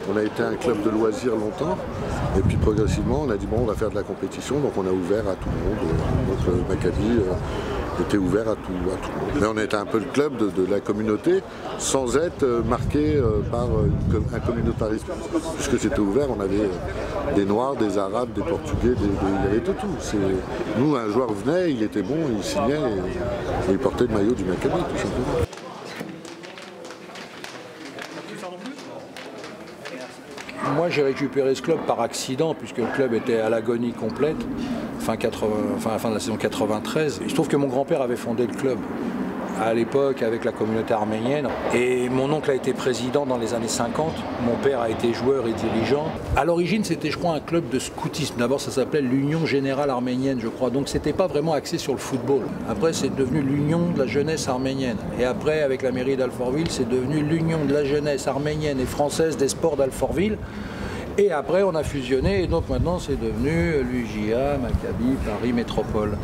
On a été un club de loisirs longtemps, et puis progressivement on a dit bon, on va faire de la compétition, donc on a ouvert à tout le monde. Donc le Maccabi était ouvert à tout le monde. Mais on était un peu le club de la communauté, sans être marqué par un communautarisme. Puisque c'était ouvert, on avait des Noirs, des Arabes, des Portugais, il y avait de tout. Nous, un joueur venait, il était bon, il signait et il portait le maillot du Maccabi, tout simplement. Moi, j'ai récupéré ce club par accident, puisque le club était à l'agonie complète, fin de la saison 93. Il se trouve que mon grand-père avait fondé le club à l'époque avec la communauté arménienne. Et mon oncle a été président dans les années 50. Mon père a été joueur et dirigeant. À l'origine, c'était, je crois, un club de scoutisme. D'abord, ça s'appelait l'Union Générale Arménienne, je crois. Donc, c'était pas vraiment axé sur le football. Après, c'est devenu l'Union de la Jeunesse Arménienne. Et après, avec la mairie d'Alfortville, c'est devenu l'Union de la Jeunesse Arménienne et Française des Sports d'Alfortville. Et après, on a fusionné. Et donc, maintenant, c'est devenu l'UJA, Maccabi, Paris Métropole.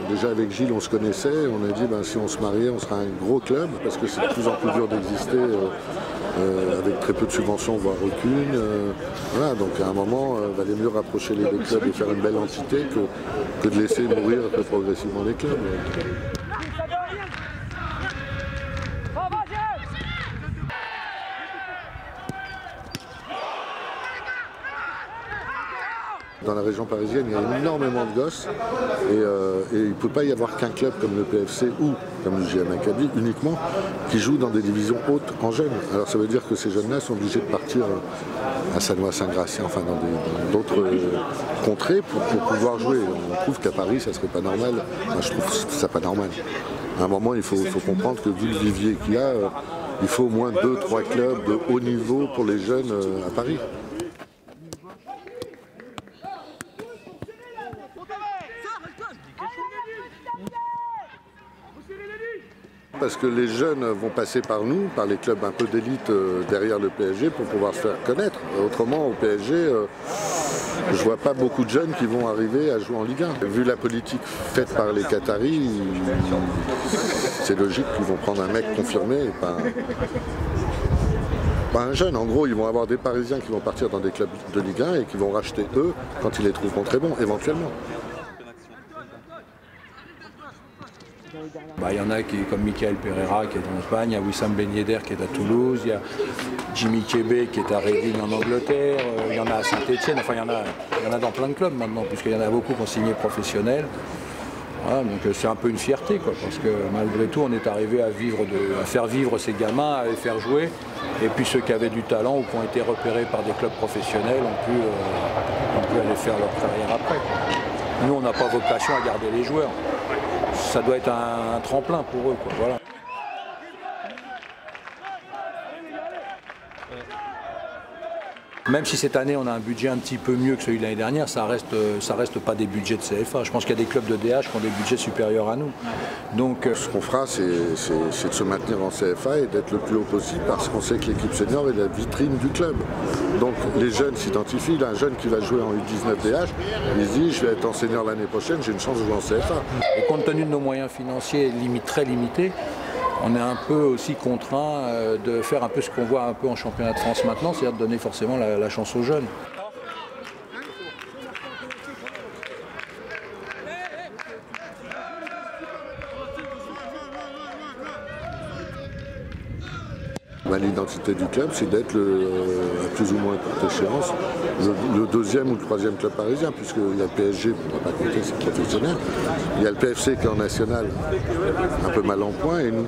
Déjà avec Gilles, on se connaissait, on a dit si on se mariait, on sera un gros club, parce que c'est de plus en plus dur d'exister avec très peu de subventions, voire aucune. Voilà, donc à un moment, il valait mieux rapprocher les deux clubs et faire une belle entité que de laisser mourir progressivement les clubs. Dans la région parisienne, il y a énormément de gosses et il ne peut pas y avoir qu'un club comme le PFC ou comme le GA Maccabi uniquement qui joue dans des divisions hautes en jeunes. Alors ça veut dire que ces jeunes-là sont obligés de partir à Sannois-Saint-Gratien, enfin dans d'autres contrées pour pouvoir jouer. On trouve qu'à Paris, ça ne serait pas normal. Moi, je trouve ça pas normal. À un moment, il faut comprendre que vu le vivier qu'il y a, il faut au moins 2-3 clubs de haut niveau pour les jeunes à Paris. Parce que les jeunes vont passer par nous, par les clubs un peu d'élite derrière le PSG pour pouvoir se faire connaître. Autrement, au PSG, je vois pas beaucoup de jeunes qui vont arriver à jouer en Ligue 1. Vu la politique faite par les Qataris, c'est logique qu'ils vont prendre un mec confirmé et pas un jeune. En gros, ils vont avoir des Parisiens qui vont partir dans des clubs de Ligue 1 et qui vont racheter eux quand ils les trouveront très bons, éventuellement. Il y en a qui, comme Michael Pereira qui est en Espagne, il y a Wissam Ben Yedder qui est à Toulouse, il y a Jimmy Kébé qui est à Reading en Angleterre, il y en a à Saint-Etienne, enfin il y en a dans plein de clubs maintenant, puisqu'il y en a beaucoup qui ont signé professionnels. Voilà, donc c'est un peu une fierté, parce que malgré tout on est arrivé à faire vivre ces gamins, à les faire jouer, et puis ceux qui avaient du talent ou qui ont été repérés par des clubs professionnels ont pu aller faire leur carrière après. Nous on n'a pas vocation à garder les joueurs. Ça doit être un tremplin pour eux, voilà. Même si cette année on a un budget un petit peu mieux que celui de l'année dernière, ça reste pas des budgets de CFA. Je pense qu'il y a des clubs de DH qui ont des budgets supérieurs à nous. Donc, ce qu'on fera, c'est de se maintenir en CFA et d'être le plus haut possible, parce qu'on sait que l'équipe senior est la vitrine du club. Donc les jeunes s'identifient. Un jeune qui va jouer en U19 DH, il se dit je vais être en senior l'année prochaine, j'ai une chance de jouer en CFA. Et compte tenu de nos moyens financiers très limités, on est un peu aussi contraint de faire un peu ce qu'on voit un peu en championnat de France maintenant, c'est-à-dire de donner forcément la chance aux jeunes. L'identité du club, c'est d'être à plus ou moins courte échéance le deuxième ou le troisième club parisien, puisqu'il y a le PSG, on ne va pas compter, c'est professionnel. Il y a le PFC qui est en national, un peu mal en point, et nous.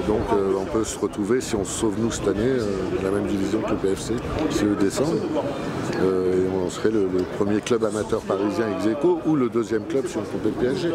Donc on peut se retrouver, si on se sauve nous cette année, dans la même division que le PFC, si eux descendent. Et on serait le premier club amateur parisien ex aequo, ou le deuxième club si on comptait le PSG.